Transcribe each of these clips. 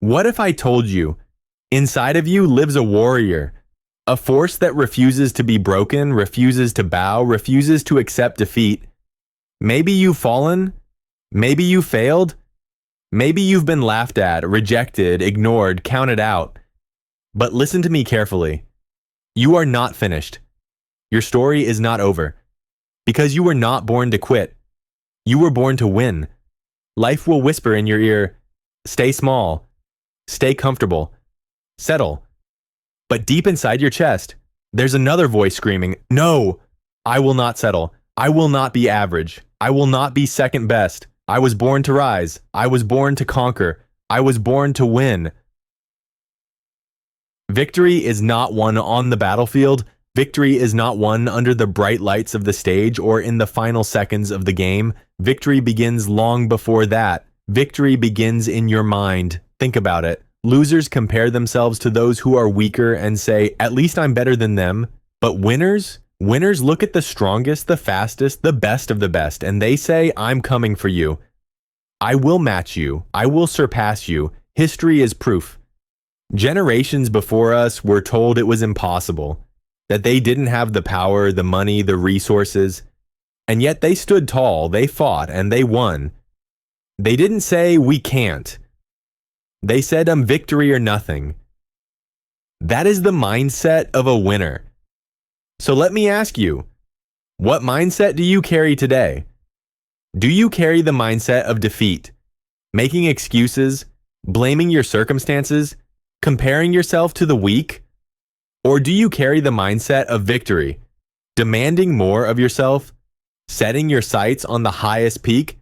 What if I told you, inside of you lives a warrior, a force that refuses to be broken, refuses to bow, refuses to accept defeat? Maybe you've fallen, maybe you failed, maybe you've been laughed at, rejected, ignored, counted out. But listen to me carefully. You are not finished. Your story is not over. Because you were not born to quit. You were born to win. Life will whisper in your ear, stay small, stay comfortable, settle. But deep inside your chest, there's another voice screaming, no, I will not settle. I will not be average. I will not be second best. I was born to rise. I was born to conquer. I was born to win. Victory is not won on the battlefield. Victory is not won under the bright lights of the stage or in the final seconds of the game. Victory begins long before that. Victory begins in your mind. Think about it. Losers compare themselves to those who are weaker and say, at least I'm better than them. But winners look at the strongest, the fastest, the best of the best, and they say, I'm coming for you. I will match you. I will surpass you. History is proof. Generations before us were told it was impossible, that they didn't have the power, the money, the resources, and yet they stood tall, they fought, and they won. They didn't say, we can't. They said, victory or nothing. That is the mindset of a winner. So let me ask you, what mindset do you carry today? Do you carry the mindset of defeat, making excuses, blaming your circumstances, comparing yourself to the weak? Or do you carry the mindset of victory, demanding more of yourself, setting your sights on the highest peak,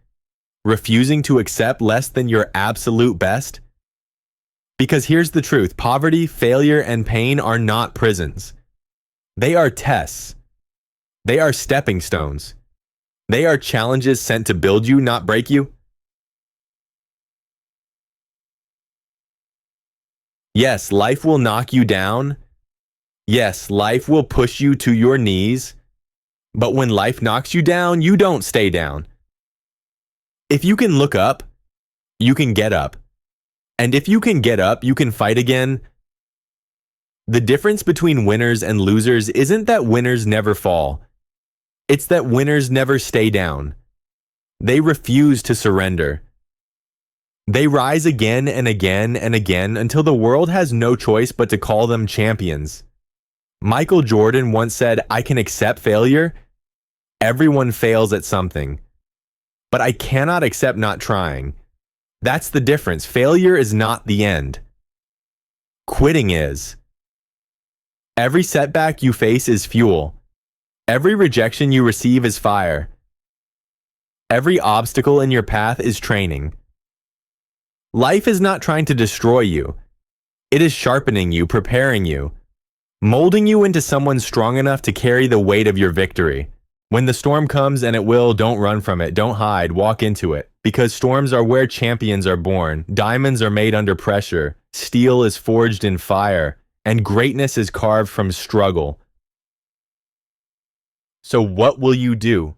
refusing to accept less than your absolute best? Because here's the truth, poverty, failure, and pain are not prisons. They are tests. They are stepping stones. They are challenges sent to build you, not break you. Yes, life will knock you down. Yes, life will push you to your knees. But when life knocks you down, you don't stay down. If you can look up, you can get up. And if you can get up, you can fight again. The difference between winners and losers isn't that winners never fall. It's that winners never stay down. They refuse to surrender. They rise again and again and again until the world has no choice but to call them champions. Michael Jordan once said, I can accept failure. Everyone fails at something. But I cannot accept not trying. That's the difference. Failure is not the end. Quitting is. Every setback you face is fuel. Every rejection you receive is fire. Every obstacle in your path is training. Life is not trying to destroy you. It is sharpening you, preparing you, molding you into someone strong enough to carry the weight of your victory. When the storm comes, and it will, don't run from it, don't hide, walk into it. Because storms are where champions are born. Diamonds are made under pressure. Steel is forged in fire. And greatness is carved from struggle. So what will you do?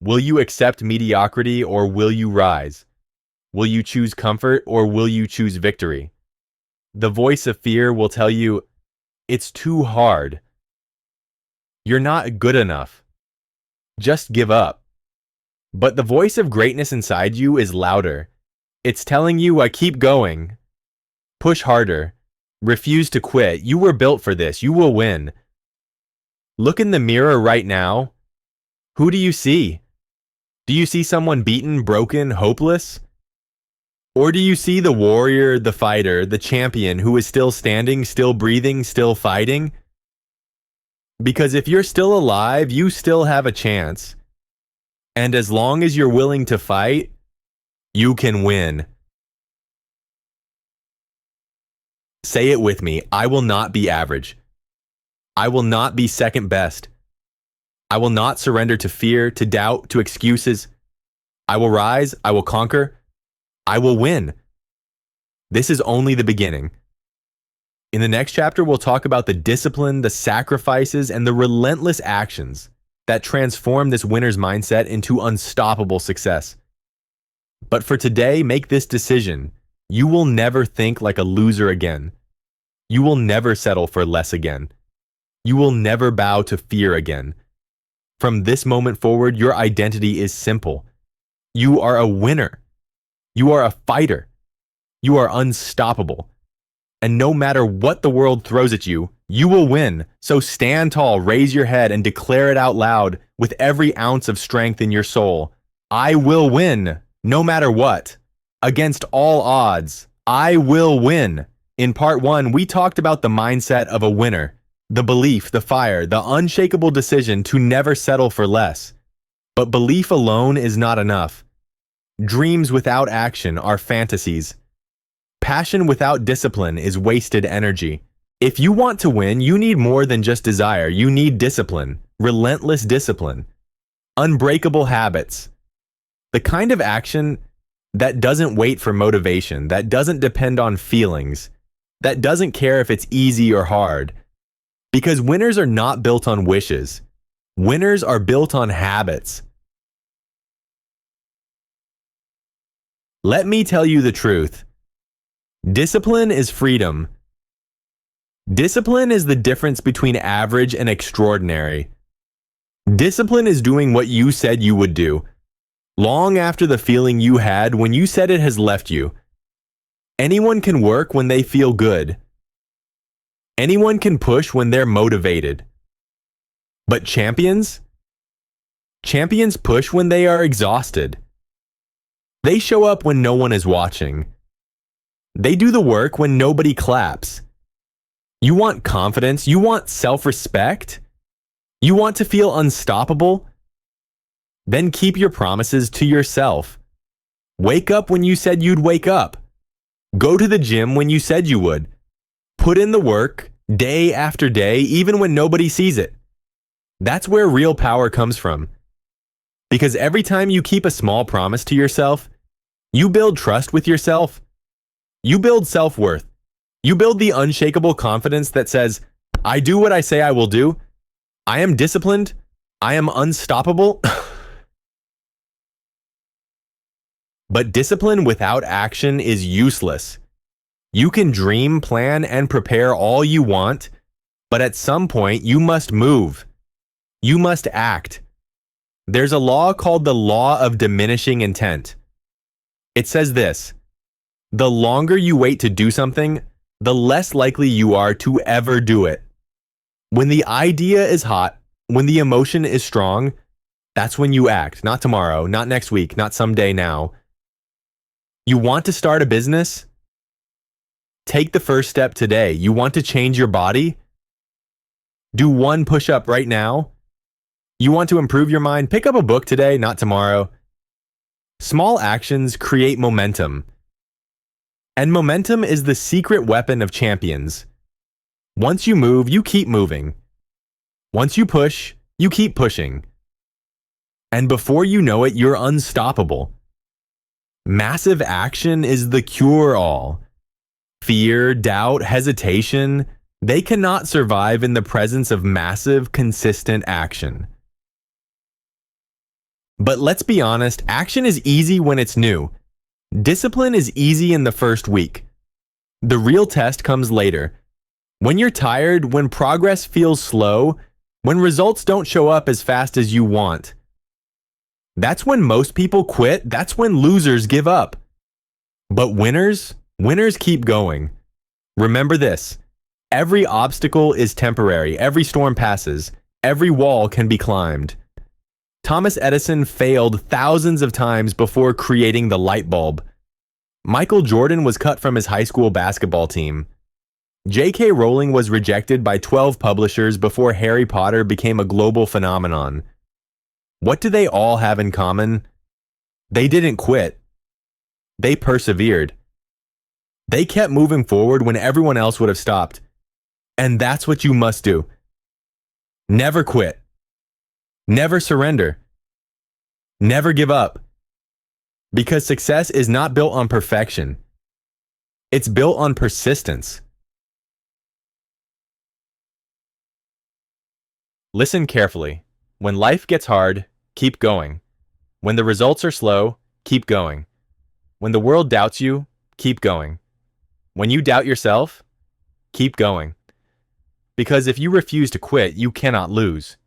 Will you accept mediocrity or will you rise? Will you choose comfort or will you choose victory? The voice of fear will tell you, it's too hard. You're not good enough. Just give up. But the voice of greatness inside you is louder. It's telling you, keep going. Push harder. Refuse to quit. You were built for this. You will win. Look in the mirror right now. Who do you see? Do you see someone beaten, broken, hopeless? Or do you see the warrior, the fighter, the champion who is still standing, still breathing, still fighting? Because if you're still alive, you still have a chance. And as long as you're willing to fight, you can win. Say it with me. I will not be average. I will not be second best. I will not surrender to fear, to doubt, to excuses. I will rise. I will conquer. I will win. This is only the beginning. In the next chapter, we'll talk about the discipline, the sacrifices, and the relentless actions that transform this winner's mindset into unstoppable success. But for today, make this decision. You will never think like a loser again. You will never settle for less again. You will never bow to fear again. From this moment forward, your identity is simple. You are a winner. You are a fighter. You are unstoppable. And no matter what the world throws at you, you will win. So stand tall, raise your head, and declare it out loud with every ounce of strength in your soul. I will win, no matter what. Against all odds, I will win. In part 1, we talked about the mindset of a winner, the belief, the fire, the unshakable decision to never settle for less. But belief alone is not enough. Dreams without action are fantasies. Passion without discipline is wasted energy. If you want to win, you need more than just desire. You need discipline, relentless discipline, unbreakable habits. The kind of action that doesn't wait for motivation, that doesn't depend on feelings, that doesn't care if it's easy or hard. Because winners are not built on wishes. Winners are built on habits. Let me tell you the truth. Discipline is freedom. Discipline is the difference between average and extraordinary. Discipline is doing what you said you would do, long after the feeling you had when you said it has left you. Anyone can work when they feel good. Anyone can push when they're motivated. But champions? Champions push when they are exhausted. They show up when no one is watching. They do the work when nobody claps. You want confidence? You want self-respect? You want to feel unstoppable? Then keep your promises to yourself. Wake up when you said you'd wake up. Go to the gym when you said you would. Put in the work, day after day, even when nobody sees it. That's where real power comes from. Because every time you keep a small promise to yourself, you build trust with yourself. You build self-worth. You build the unshakable confidence that says, I do what I say I will do. I am disciplined. I am unstoppable. But discipline without action is useless. You can dream, plan, and prepare all you want, but at some point you must move. You must act. There's a law called the law of diminishing intent. It says this: the longer you wait to do something, the less likely you are to ever do it. When the idea is hot, when the emotion is strong, that's when you act. Not tomorrow, not next week, not someday now. You want to start a business? Take the first step today. You want to change your body? Do one push-up right now. You want to improve your mind? Pick up a book today, not tomorrow. Small actions create momentum. And momentum is the secret weapon of champions. Once you move, you keep moving. Once you push, you keep pushing. And before you know it, you're unstoppable. Massive action is the cure-all. Fear, doubt, hesitation, they cannot survive in the presence of massive, consistent action. But let's be honest, action is easy when it's new. Discipline is easy in the first week. The real test comes later. When you're tired, when progress feels slow, when results don't show up as fast as you want. That's when most people quit. That's when losers give up. But winners keep going. Remember this: every obstacle is temporary. Every storm passes. Every wall can be climbed. Thomas Edison failed thousands of times before creating the light bulb. Michael Jordan was cut from his high school basketball team. J.K. Rowling was rejected by 12 publishers before Harry Potter became a global phenomenon. What do they all have in common? They didn't quit. They persevered. They kept moving forward when everyone else would have stopped. And that's what you must do. Never quit. Never surrender. Never give up. Because success is not built on perfection. It's built on persistence. Listen carefully. When life gets hard, keep going. When the results are slow, keep going. When the world doubts you, keep going. When you doubt yourself, keep going. Because if you refuse to quit, you cannot lose.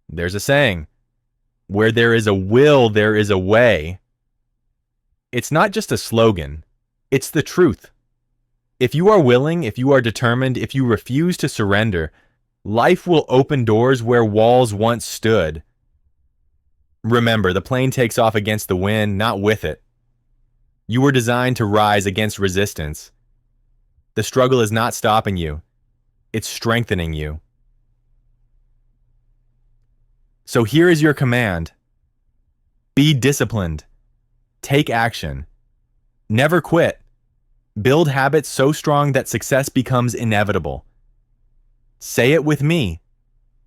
There's a saying, where there is a will, there is a way. It's not just a slogan, it's the truth. If you are willing, if you are determined, if you refuse to surrender, life will open doors where walls once stood. Remember, the plane takes off against the wind, not with it. You were designed to rise against resistance. The struggle is not stopping you. It's strengthening you. So here is your command. Be disciplined. Take action. Never quit. Build habits so strong that success becomes inevitable. Say it with me.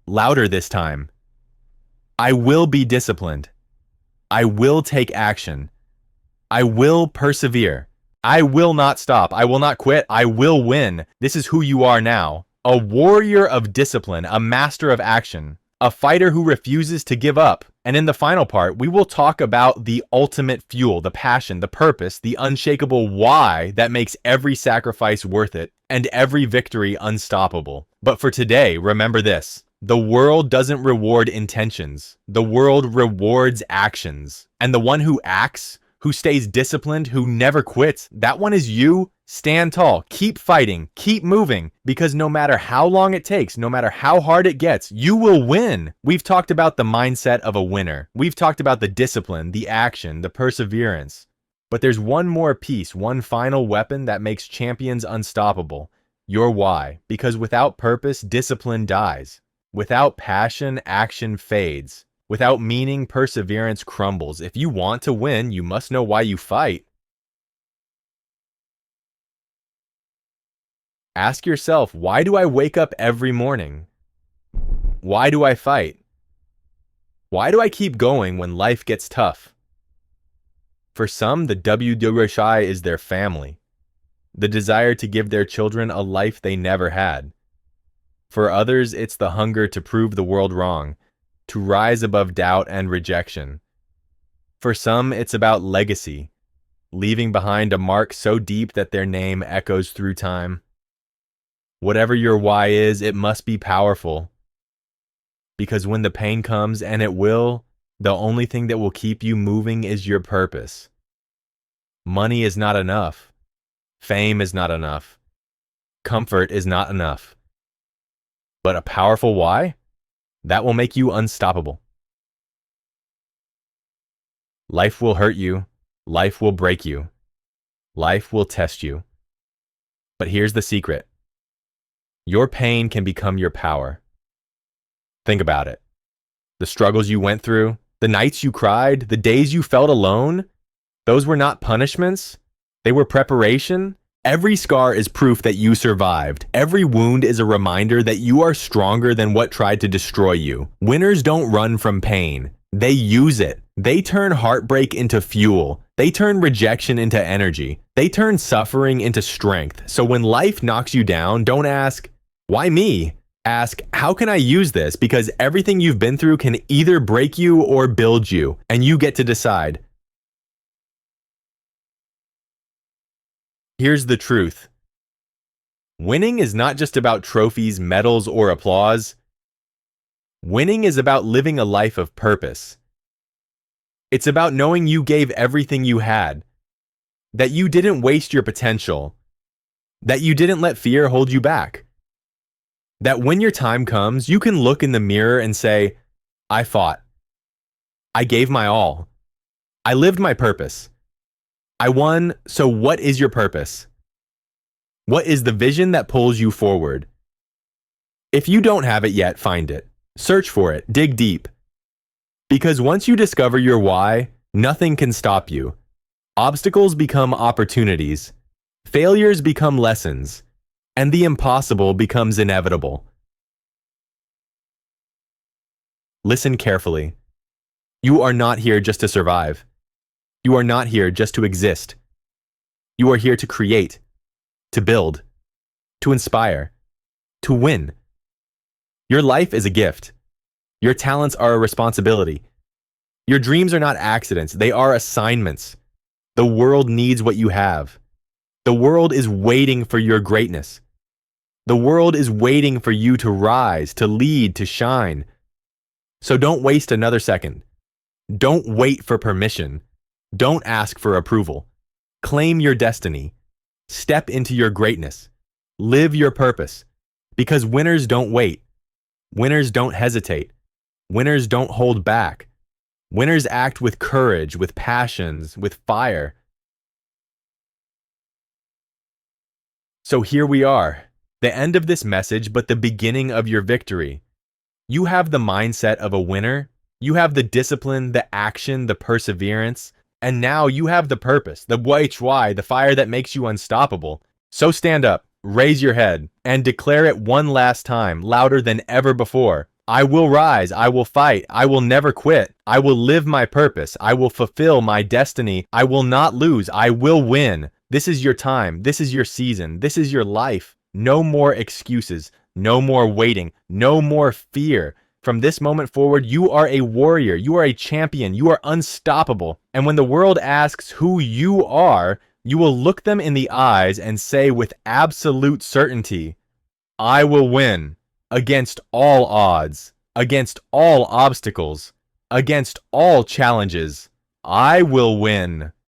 Louder this time. I will be disciplined. I will take action. I will persevere. I will not stop. I will not quit. I will win. This is who you are now. A warrior of discipline, a master of action, a fighter who refuses to give up. And in the final part, we will talk about the ultimate fuel, the passion, the purpose, the unshakable why that makes every sacrifice worth it and every victory unstoppable. But for today, remember this. The world doesn't reward intentions. The world rewards actions. And the one who acts, who stays disciplined, who never quits, that one is you. Stand tall, keep fighting, keep moving, because no matter how long it takes, no matter how hard it gets, you will win. We've talked about the mindset of a winner. We've talked about the discipline, the action, the perseverance. But there's one more piece, one final weapon that makes champions unstoppable. Your why. Because without purpose, discipline dies. Without passion, action fades. Without meaning, perseverance crumbles. If you want to win, you must know why you fight. Ask yourself, why do I wake up every morning? Why do I fight? Why do I keep going when life gets tough? For some, the doers is their family, the desire to give their children a life they never had. For others, it's the hunger to prove the world wrong, to rise above doubt and rejection. For some, it's about legacy, leaving behind a mark so deep that their name echoes through time. Whatever your why is, it must be powerful. Because when the pain comes, and it will, the only thing that will keep you moving is your purpose. Money is not enough. Fame is not enough. Comfort is not enough. But a powerful why? That will make you unstoppable. Life will hurt you. Life will break you. Life will test you. But here's the secret. Your pain can become your power. Think about it. The struggles you went through, the nights you cried, the days you felt alone, those were not punishments. They were preparation. Every scar is proof that you survived. Every wound is a reminder that you are stronger than what tried to destroy you. Winners don't run from pain. They use it. They turn heartbreak into fuel. They turn rejection into energy. They turn suffering into strength. So when life knocks you down, don't ask, why me? Ask, how can I use this? Because everything you've been through can either break you or build you, and you get to decide. Here's the truth. Winning is not just about trophies, medals, or applause. Winning is about living a life of purpose. It's about knowing you gave everything you had, that you didn't waste your potential, that you didn't let fear hold you back. That when your time comes, you can look in the mirror and say, I fought. I gave my all. I lived my purpose. I won, so what is your purpose? What is the vision that pulls you forward? If you don't have it yet, find it. Search for it. Dig deep. Because once you discover your why, nothing can stop you. Obstacles become opportunities. Failures become lessons. And the impossible becomes inevitable. Listen carefully. You are not here just to survive. You are not here just to exist. You are here to create, to build, to inspire, to win. Your life is a gift. Your talents are a responsibility. Your dreams are not accidents, they are assignments. The world needs what you have. The world is waiting for your greatness. The world is waiting for you to rise, to lead, to shine. So don't waste another second. Don't wait for permission. Don't ask for approval. Claim your destiny. Step into your greatness. Live your purpose. Because winners don't wait. Winners don't hesitate. Winners don't hold back. Winners act with courage, with passions, with fire. So here we are, the end of this message, but the beginning of your victory. You have the mindset of a winner. You have the discipline, the action, the perseverance. And now you have the purpose, the why, the fire that makes you unstoppable. So stand up, raise your head, and declare it one last time, louder than ever before. I will rise, I will fight, I will never quit. I will live my purpose, I will fulfill my destiny. I will not lose, I will win. This is your time, this is your season, this is your life. No more excuses, no more waiting, no more fear. From this moment forward, you are a warrior, you are a champion, you are unstoppable. And when the world asks who you are, you will look them in the eyes and say with absolute certainty, I will win against all odds, against all obstacles, against all challenges. I will win.